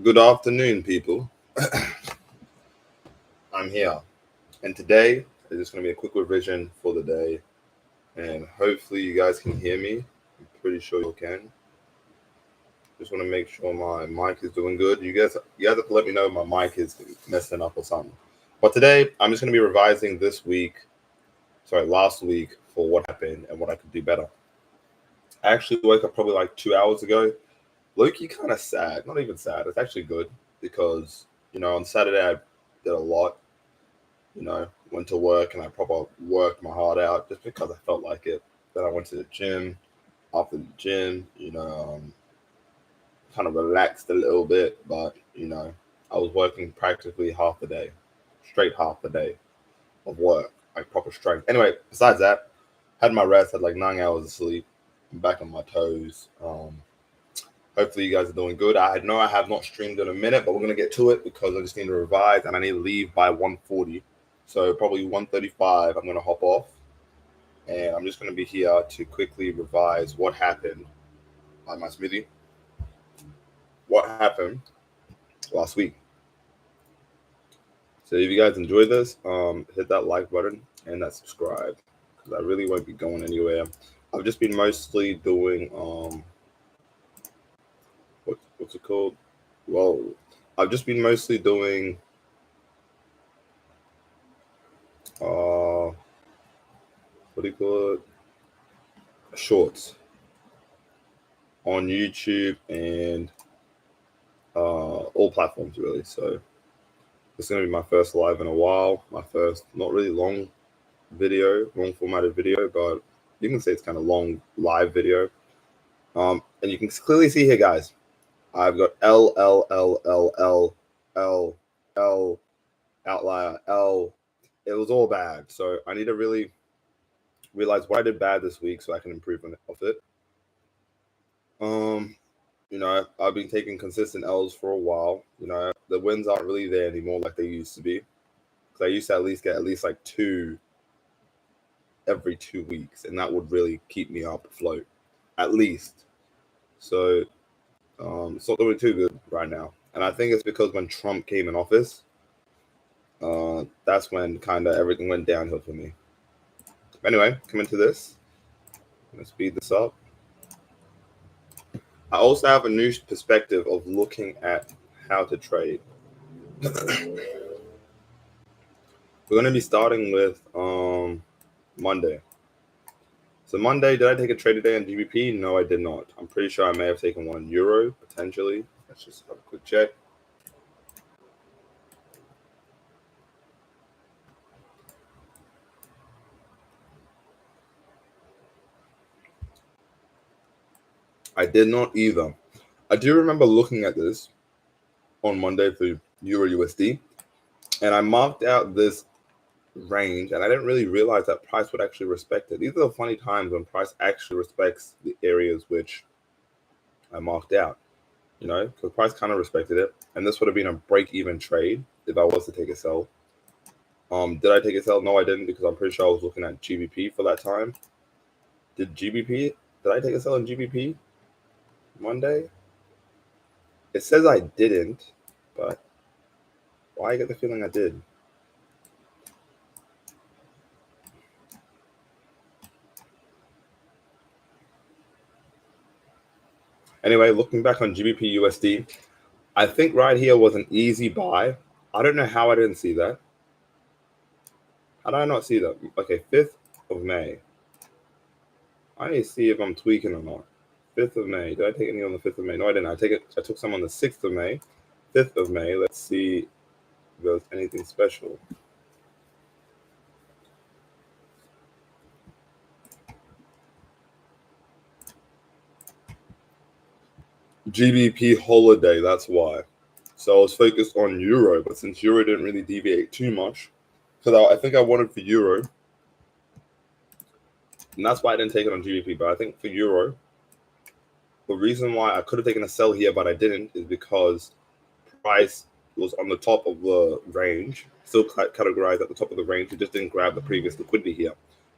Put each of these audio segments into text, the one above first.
Good afternoon, people. I'm here, and today is just going to be a quick revision for the day, and hopefully, you guys can hear me. I'm pretty sure you can. Just want to make sure my mic is doing good. You guys have to let me know if my mic is messing up or something. But today, I'm just going to be revising last week for what happened and what I could do better. I actually woke up probably like 2 hours ago. Low-key kind of sad. Not even sad. It's actually good because on Saturday I did a lot. Went to work and I probably worked my heart out just because I felt like it. Then I went to the gym. After the gym, kind of relaxed a little bit, but I was working practically half the day, straight half the day of work, like proper strength. Anyway, besides that, had my rest, had like 9 hours of sleep. I'm back on my toes. Hopefully, you guys are doing good. I have not streamed in a minute, but we're gonna get to it because I just need to revise and I need to leave by 1:40. So probably 1:35. I'm gonna hop off, and I'm just gonna be here to quickly revise what happened on my smoothie. What happened last week? So if you guys enjoy this, hit that like button and that subscribe because I really won't be going anywhere. I've just been mostly doing what's it called? Well, I've just been mostly doing what do you call it? Shorts on YouTube and all platforms really. So it's gonna be my first live in a while. My first not really long formatted video, but you can say it's kind of long live video. And you can clearly see here, guys. I've got L L L L L L L outlier L. It was all bad, so I need to really realize what I did bad this week so I can improve on it. Um, I've been taking consistent L's for a while. The wins aren't really there anymore like they used to be. Because I used to at least get like two every 2 weeks, and that would really keep me up afloat, at least. So it's not doing too good right now, and I think it's because when Trump came in office, that's when kind of everything went downhill for me. Anyway, coming to this, I'm gonna speed this up. I also have a new perspective of looking at how to trade. We're going to be starting with Monday. So Monday, did I take a trade today on GBP? No, I did not. I'm pretty sure I may have taken one on Euro, potentially. Let's just have a quick check. I did not either. I do remember looking at this on Monday for Euro USD, and I marked out this range, and I didn't really realize that price would actually respect it. These are the funny times when price actually respects the areas which I marked out, because price kind of respected it, and this would have been a break-even trade if I was to take a sell. Did I take a sell? No, I didn't, because I'm pretty sure I was looking at GBP for that time. Did I take a sell in GBP Monday? It says I didn't, but why I get the feeling I did? Anyway, looking back on GBP USD, I think right here was an easy buy. I don't know how I didn't see that. How did I not see that? Okay, 5th of May. I need to see if I'm tweaking or not. 5th of May. Did I take any on the 5th of May? No, I didn't. I took some on the 6th of May. 5th of May. Let's see if there's anything special. GBP holiday, that's why. So I was focused on Euro, but since Euro didn't really deviate too much, because I think I wanted for Euro, and that's why I didn't take it on GBP. But I think for Euro, the reason why I could have taken a sell here, but I didn't, is because price was on the top of the range, still categorized at the top of the range. It just didn't grab the previous liquidity here,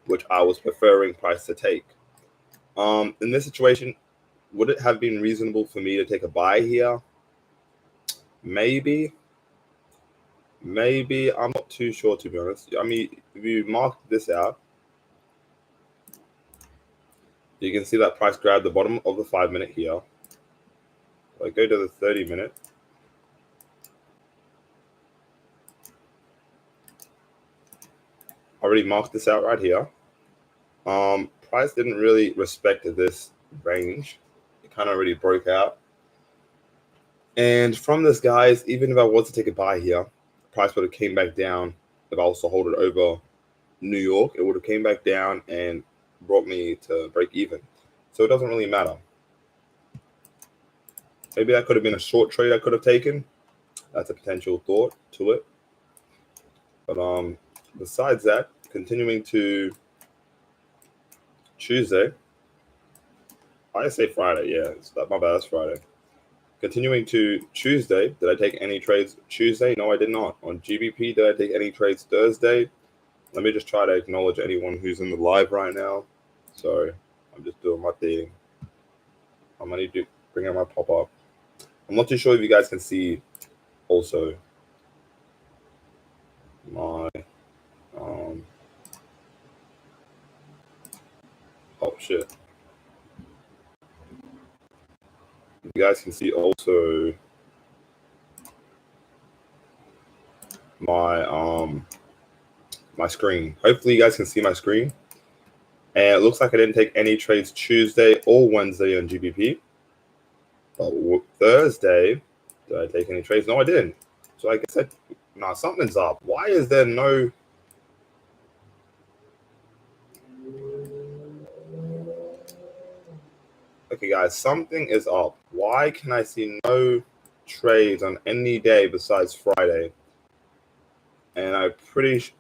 which I was preferring price to take. In this situation, would it have been reasonable for me to take a buy here? maybe I'm not too sure, to be honest. I mean, if you mark this out, you can see that price grab the bottom of the 5-minute here. I go to the 30-minute. Already marked this out right here. Price didn't really respect this range. It kind of already broke out. And from this, guys, even if I was to take a buy here, price would have came back down. If I was to hold it over New York, it would have came back down and brought me to break even. So it doesn't really matter. Maybe that could have been a short trade I could have taken. That's a potential thought to it. But besides that, continuing to Tuesday. I say Friday, yeah. My bad, that's Friday. Continuing to Tuesday, did I take any trades Tuesday? No, I did not. On GBP, did I take any trades Thursday? Let me just try to acknowledge anyone who's in the live right now. Sorry, I'm just doing my thing. I'm going to need to bring out my pop-up. I'm not too sure if you guys can see also my oh shit. You guys can see also my screen. Hopefully you guys can see my screen. And it looks like I didn't take any trades Tuesday or Wednesday on GBP. But Thursday, did I take any trades? No, I didn't. So I guess something's up. Why is there no... Okay, guys, something is up. Why can I see no trades on any day besides Friday? And I'm pretty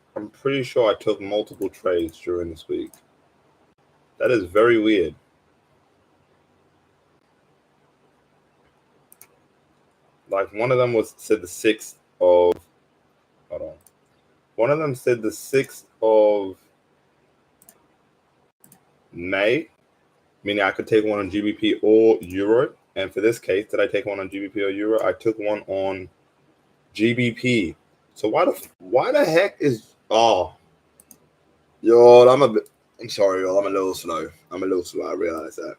sure I took multiple trades during this week. That is very weird. Like one of them said the 6th of... Hold on. One of them said the 6th of May, meaning I could take one on GBP or Euro. And for this case, did I take one on GBP or Euro? I took one on GBP. So why the heck is... Oh, yo, I'm sorry, y'all. I'm a little slow. I realize that.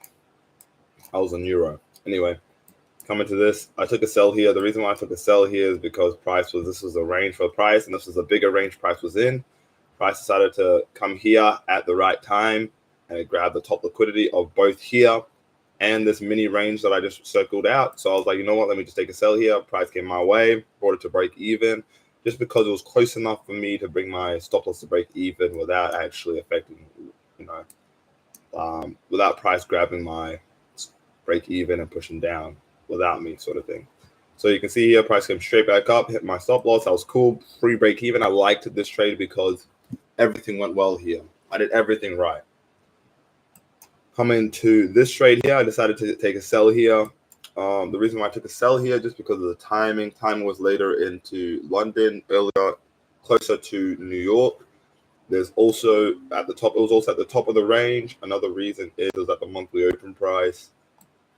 I was on Euro. Anyway, coming to this, I took a sell here. The reason why I took a sell here is because this was a range for price, and this was a bigger range price was in. Price decided to come here at the right time, and it grabbed the top liquidity of both here and this mini range that I just circled out. So I was like, you know what? Let me just take a sell here. Price came my way, brought it to break even, just because it was close enough for me to bring my stop loss to break even without actually affecting, without price grabbing my break even and pushing down without me, sort of thing. So you can see here, price came straight back up, hit my stop loss. I was cool, free break even. I liked this trade because everything went well here. I did everything right. Coming to this trade here, I decided to take a sell here. The reason why I took a sell here, just because of the timing. Timing was later into London, earlier, closer to New York. There's also at the top, it was also at the top of the range. Another reason is at the monthly open price.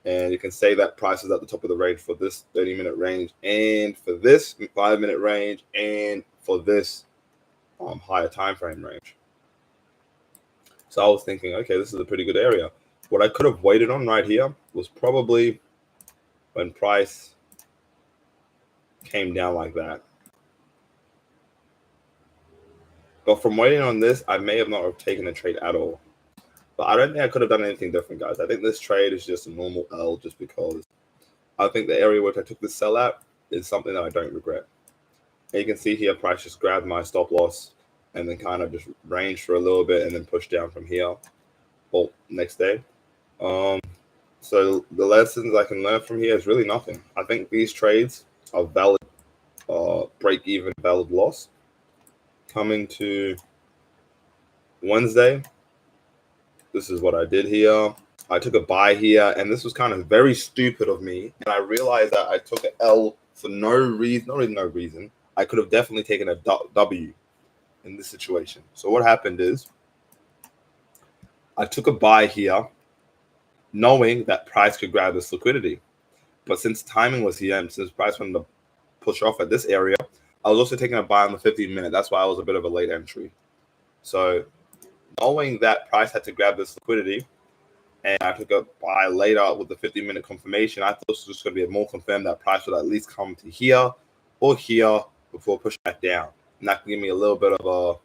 And you can say that price is at the top of the range for this 30-minute range, and for this 5-minute range, and for this higher time frame range. So I was thinking, okay, this is a pretty good area. What I could have waited on right here was probably when price came down like that. But from waiting on this, I may have not have taken a trade at all. But I don't think I could have done anything different, guys. I think this trade is just a normal L just because I think the area which I took the sell at is something that I don't regret. And you can see here, price just grabbed my stop loss and then kind of just ranged for a little bit and then pushed down from here. Well, next day. So the lessons I can learn from here is really nothing. I think these trades are valid break even, valid loss. Coming to Wednesday, this is what I did here. I took a buy here, and this was kind of very stupid of me. And I realized that I took an L for no reason, not really no reason. I could have definitely taken a W in this situation. So what happened is I took a buy here, knowing that price could grab this liquidity. But since timing was here, and since price went push off at this area. I was also taking a buy on the 15-minute. That's why I was a bit of a late entry. So knowing that price had to grab this liquidity, and I took a buy later with the 15-minute confirmation, I thought this was just going to be more confirmed that price would at least come to here or here before pushing back down, and that can give me a little bit of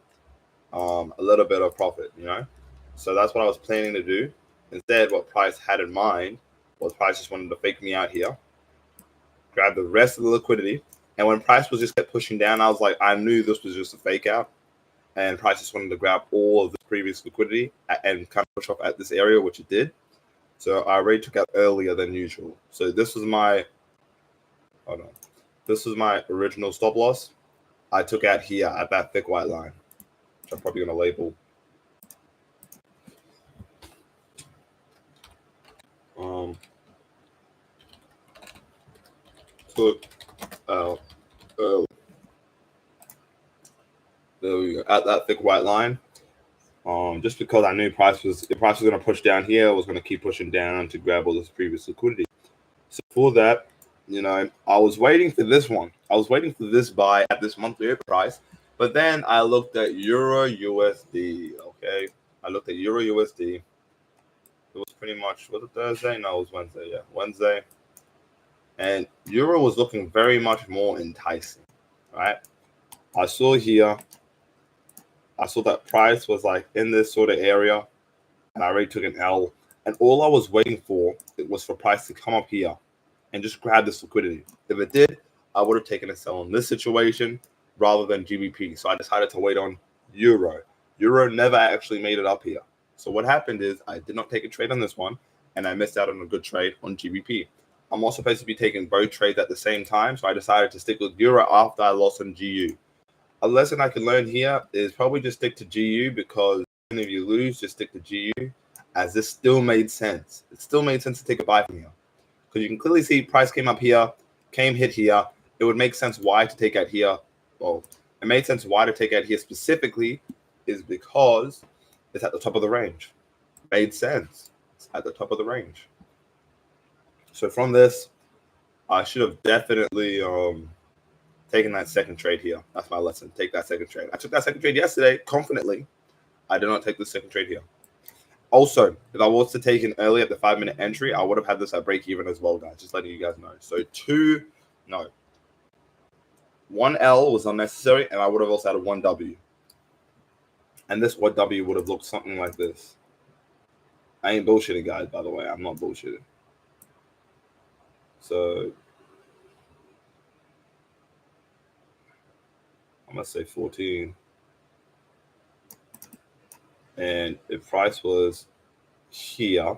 profit, you know. So that's what I was planning to do. Instead, what price had in mind was price just wanted to fake me out here, grab the rest of the liquidity, and when price was just kept pushing down, I was like, I knew this was just a fake out, and price just wanted to grab all of the previous liquidity and kind of push off at this area, which it did. So I already took out earlier than usual. So this was my original stop loss. I took out here at that thick white line, which I'm probably going to label. Took out there we go, at that thick white line. Just because I knew the price was going to push down here, I was going to keep pushing down to grab all this previous liquidity. So for that, you know, I was waiting for this one. I was waiting for this buy at this monthly open price, but then I looked at Euro USD. Okay, I looked at Euro USD. It was pretty much, was it Thursday? No, it was Wednesday. Yeah, Wednesday. And Euro was looking very much more enticing, right? I saw that price was like in this sort of area, and I already took an L. And all I was waiting for was for price to come up here and just grab this liquidity. If it did, I would have taken a sell in this situation rather than GBP. So I decided to wait on Euro. Euro never actually made it up here. So what happened is I did not take a trade on this one, and I missed out on a good trade on GBP. I'm also supposed to be taking both trades at the same time, so I decided to stick with Euro after I lost on GU. A lesson I can learn here is probably just stick to GU, because even if you lose, just stick to GU, as this still made sense. It still made sense to take a buy from here, because you can clearly see price came up here, hit here. It would make sense why to take out here. Well, it made sense why to take out here specifically is because it's at the top of the range. Made sense. It's at the top of the range. So from this, I should have definitely taken that second trade here. That's my lesson. Take that second trade. I took that second trade yesterday confidently. I did not take the second trade here. Also, if I was to take an early at the 5-minute entry, I would have had this at break even as well, guys. Just letting you guys know. So 1 L was unnecessary, and I would have also had a 1 W. And this 1 W would have looked something like this. I ain't bullshitting, guys, by the way. I'm not bullshitting. So I'm going to say 14. And if price was here,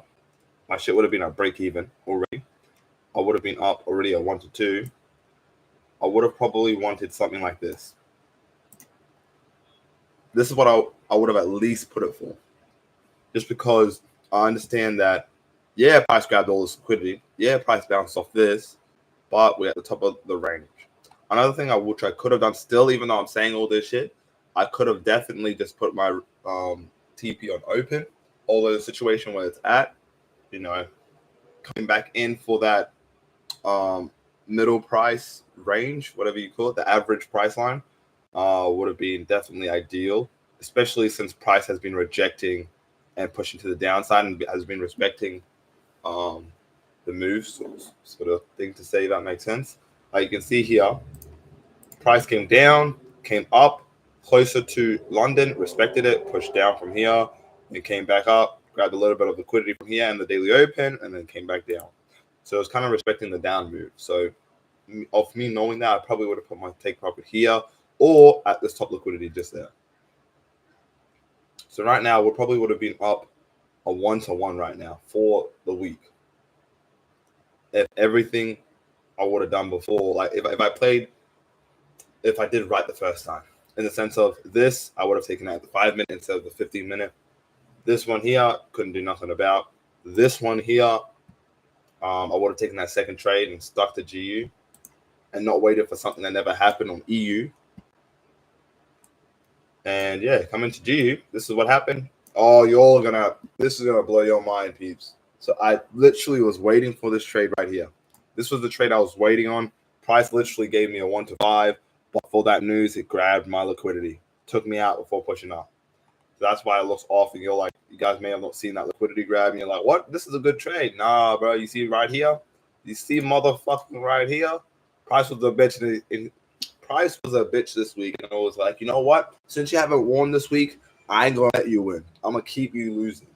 my shit would have been at break even already. I would have been up already at 1 to 2. I would have probably wanted something like this. This is what I would have at least put it for. Just because I understand that, yeah, price grabbed all this liquidity. Yeah, price bounced off this, but we're at the top of the range. Another thing which I could have done still, even though I'm saying all this shit, I could have definitely just put my TP on open. Although the situation where it's at, you know, coming back in for that middle price range, whatever you call it, the average price line, would have been definitely ideal, especially since price has been rejecting and pushing to the downside and has been respecting the moves, sort of thing to say, that makes sense. You can see here, price came down, came up closer to London, respected it, pushed down from here, and came back up, grabbed a little bit of liquidity from here in the daily open, and then came back down. So it's kind of respecting the down move. So of me knowing that, I probably would have put my take profit here or at this top liquidity just there. So right now, we probably would have been up a 1-to-1 right now for the week. If everything I would have done before, like if I did right the first time, in the sense of this, I would have taken out the 5-minute instead of the 15-minute. This one here, couldn't do nothing about. This one here, I would have taken that second trade and stuck to GU and not waited for something that never happened on EU. And yeah, coming to GU, this is what happened. Oh, this is gonna blow your mind, peeps. So I literally was waiting for this trade right here. This was the trade I was waiting on. Price literally gave me a 1 to 5, but for that news, it grabbed my liquidity, took me out before pushing up. So that's why it looks off. And you're like, you guys may have not seen that liquidity grab, and you're like, what? This is a good trade. Nah, bro. You see right here? You see motherfucking right here? Price was a bitch. Price was a bitch this week, and I was like, you know what? Since you haven't won this week, I ain't gonna let you win. I'm gonna keep you losing,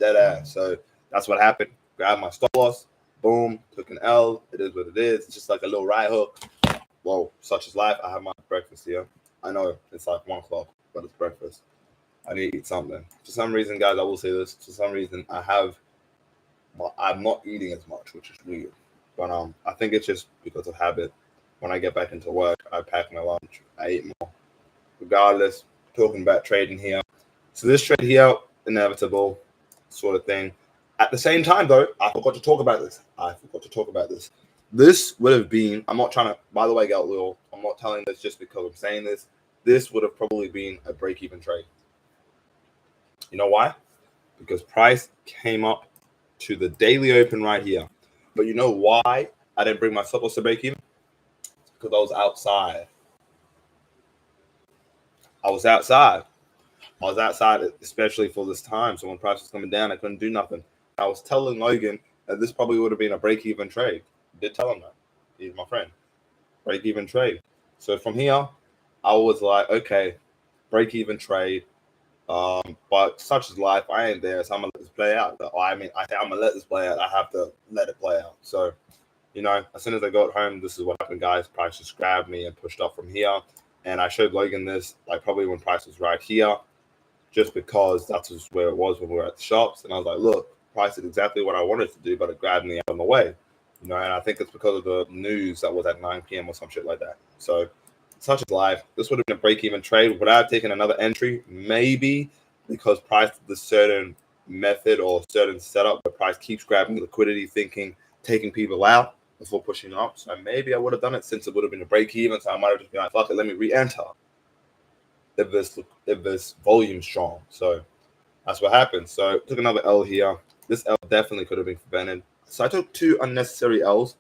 dead ass. So that's what happened. Grabbed my stop loss, boom, took an L. It is what it is. It's just like a little right hook. Whoa, such is life. I have my breakfast here. I know it's like 1 o'clock, but it's breakfast. I need to eat something. For some reason, guys, I will say this. For some reason, I'm not eating as much, which is weird. But I think it's just because of habit. When I get back into work, I pack my lunch. I eat more. Regardless, talking about trading here. So this trade here, inevitable sort of thing. At the same time, though, I forgot to talk about this. This would have been, I'm not trying to, by the way, Galil, I'm not telling this just because I'm saying this. This would have probably been a break-even trade. You know why? Because price came up to the daily open right here. But you know why I didn't bring my stop loss to break even? Because I was outside. I was outside, especially for this time. So when price was coming down, I couldn't do nothing. I was telling Logan that this probably would have been a break-even trade. I did tell him that. He's my friend. Break-even trade. So from here, I was like, okay, break-even trade. But such is life. I ain't there, so I'm gonna let this play out. I'm gonna let this play out. I have to let it play out. So, as soon as I got home, this is what happened, guys. Price just grabbed me and pushed up from here. And I showed Logan this, like probably when price was right here, just because that's just where it was when we were at the shops. And I was like, look, price did exactly what I wanted to do, but it grabbed me out of the way. And I think it's because of the news that was at 9 p.m. or some shit like that. So such is life. This would have been a break-even trade. Would I have taken another entry? Maybe, because price did the certain method or certain setup where price keeps grabbing liquidity, taking people out before pushing up. So maybe I would have done it since it would have been a break-even. So I might have just been like, fuck it, let me re-enter if this volume's strong. So that's what happened. So took another L here. This L definitely could have been prevented. So I took 2 unnecessary L's,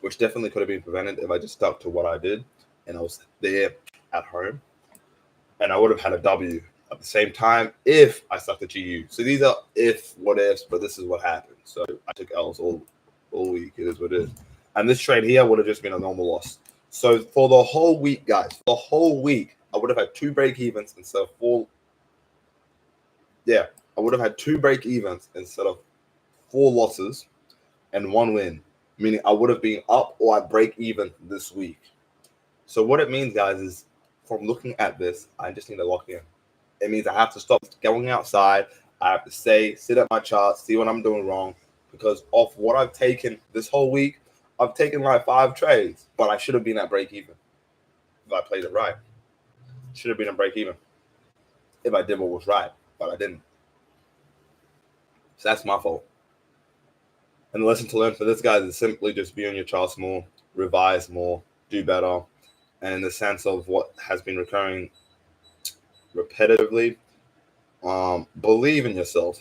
which definitely could have been prevented if I just stuck to what I did and I was there at home. And I would have had a W at the same time if I stuck to GU. So these are what ifs, but this is what happened. So I took L's all week. It is what it is. And this trade here would have just been a normal loss. So for the whole week, guys, I would have had 2 break evens instead of 4. Yeah, I would have had 2 break evens instead of 4 losses and 1 win, meaning I would have been up or at break even this week. So what it means, guys, is from looking at this, I just need to lock in. It means I have to stop going outside. I have to sit at my chart, see what I'm doing wrong, because of what I've taken this whole week, I've taken like 5 trades, but I should have been at break even if I played it right. Should have been at break even if I did what was right, but I didn't. So that's my fault. And the lesson to learn for this, guys, is simply just be on your charts more, revise more, do better. And in the sense of what has been recurring repetitively, believe in yourself.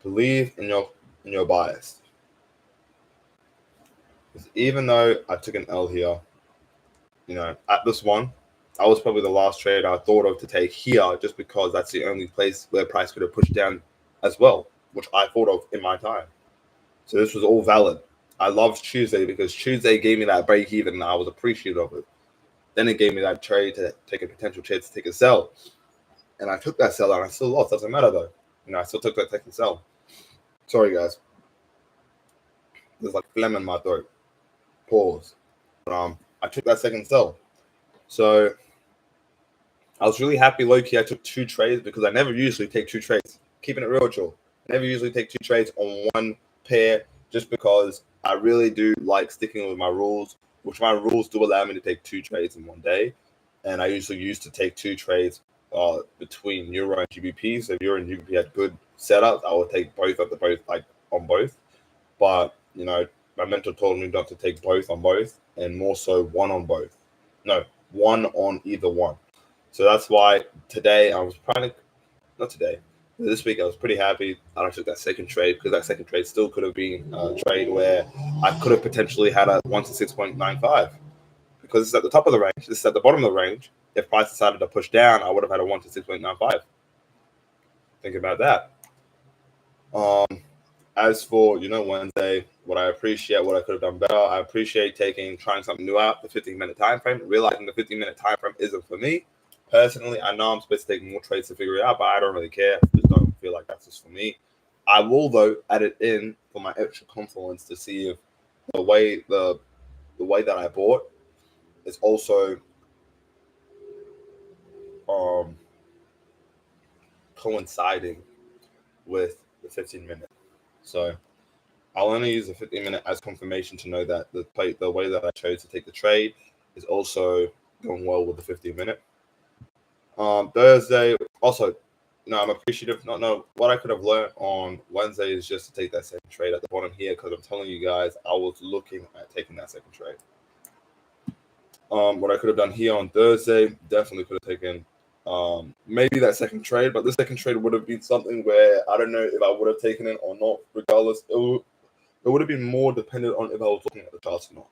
Believe in your bias. Because even though I took an L here, at this one, I was probably the last trade I thought of to take here, just because that's the only place where price could have pushed down as well, which I thought of in my time. So this was all valid. I loved Tuesday because Tuesday gave me that break even and I was appreciative of it. Then it gave me that trade to take a potential trade to take a sell. And I took that sell and I still lost. Doesn't matter though. I still took that take and sell. Sorry, guys. There's like phlegm in my throat. Pause. But I took that second sell. So I was really happy, low-key. I took 2 trades because I never usually take 2 trades. Keeping it real, Joel. I never usually take 2 trades on one pair just because I really do like sticking with my rules, which my rules do allow me to take 2 trades in one day. And I usually used to take 2 trades between Euro and GBP. So if Euro and GBP had good setups, I would take both on both. But, my mentor told me not to take both on both and more so one on both. No, one on either one. So that's why today I was this This week I was pretty happy that I took that second trade, because that second trade still could have been a trade where I could have potentially had a 1 to 6.95, because it's at the top of the range. This is at the bottom of the range. If price decided to push down, I would have had a 1 to 6.95. Think about that. As for Wednesday, what I appreciate, what I could have done better, I appreciate trying something new out, the 15-minute time frame, realizing the 15-minute time frame isn't for me. Personally, I know I'm supposed to take more trades to figure it out, but I don't really care. I just don't feel like that's just for me. I will, though, add it in for my extra confidence to see if the way that I bought is also coinciding with the 15-minute. So I'll only use the 15-minute as confirmation to know that the way that I chose to take the trade is also going well with the 15-minute. Thursday, also, I'm appreciative. No, what I could have learned on Wednesday is just to take that second trade at the bottom here, because I'm telling you guys, I was looking at taking that second trade. What I could have done here on Thursday, definitely could have taken maybe that second trade, but the second trade would have been something where I don't know if I would have taken it or not. Regardless, it would have been more dependent on if I was looking at the charts or not.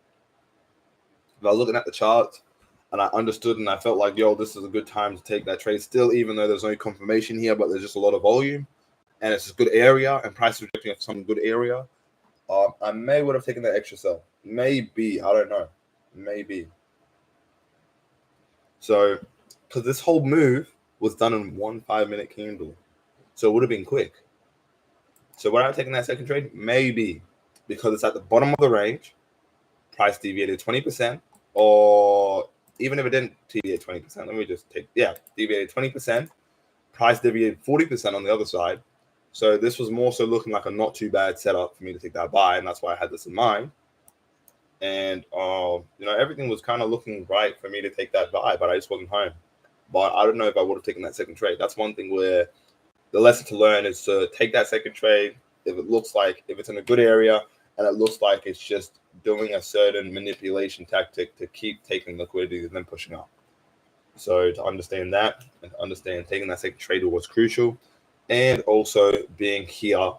If I was looking at the charts and I understood and I felt like, this is a good time to take that trade still, even though there's no confirmation here, but there's just a lot of volume and it's a good area and price rejecting of some good area, I may would have taken that extra sell. Maybe, I don't know. Maybe. So, because this whole move was done in 1 5-minute candle, so it would have been quick. So would I have taken that second trade? Maybe, because it's at the bottom of the range, price deviated 20%, or even if it didn't deviate 20%, let me just deviated 20%, price deviated 40% on the other side. So this was more so looking like a not too bad setup for me to take that buy, and that's why I had this in mind. And everything was kind of looking right for me to take that buy, but I just wasn't home. But I don't know if I would have taken that second trade. That's one thing where the lesson to learn is to take that second trade if it's in a good area and it looks like it's just doing a certain manipulation tactic to keep taking liquidity and then pushing up. So to understand that and to understand taking that second trade was crucial, and also being here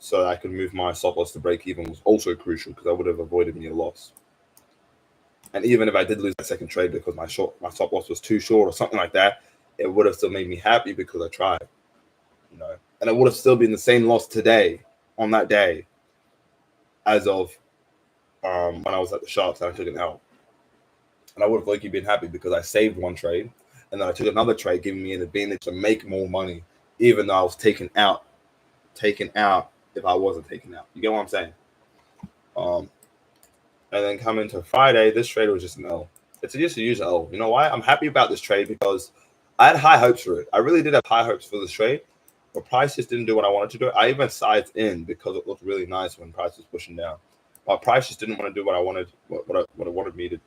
so I could move my stop loss to break even was also crucial, because I would have avoided me a loss. And even if I did lose that second trade because my stop loss was too short or something like that, it would have still made me happy because I tried, and it would have still been the same loss today on that day as of when I was at the shops and I took an L. And I would have likely been happy because I saved one trade and then I took another trade, giving me an advantage to make more money, even though I was taken out if I wasn't taken out. You get what I'm saying? And then coming to Friday, this trade was just an L. It's just a user L. You know why? I'm happy about this trade because I had high hopes for it. I really did have high hopes for this trade, but price just didn't do what I wanted to do. I even sized in because it looked really nice when price was pushing down. But price just didn't want to do what I wanted, what it wanted me to.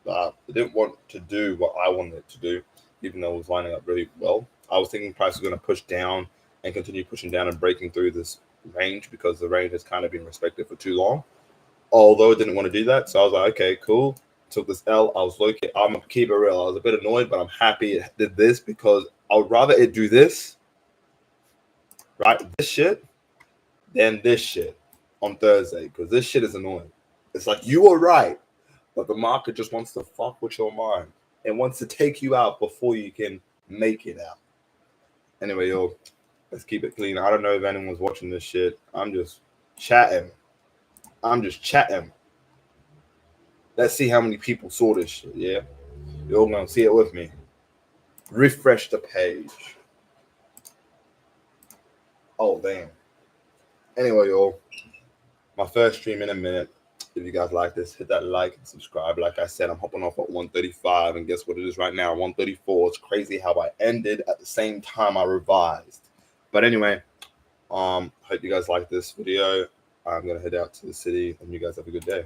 It didn't want to do what I wanted it to do, even though it was lining up really well. I was thinking price was going to push down and continue pushing down and breaking through this range, because the range has kind of been respected for too long. Although it didn't want to do that, so I was like, okay, cool. Took this L. I was looking. I'm gonna keep it real. I was a bit annoyed, but I'm happy it did this, because I would rather it do this, right? This shit, than this shit on Thursday, because this shit is annoying. It's like, you were right, but the market just wants to fuck with your mind. It wants to take you out before you can make it out. Anyway, let's keep it clean. I don't know if anyone's watching this shit. I'm just chatting. Let's see how many people saw this shit, yeah? You're all gonna see it with me. Refresh the page. Oh, damn. Anyway, y'all, my first stream in a minute. If you guys like this, hit that like and subscribe. Like I said, I'm hopping off at 1:35, and guess what it is right now? 1:34. It's crazy how I ended at the same time I revised. But anyway, hope you guys like this video. I'm gonna head out to the city, and you guys have a good day.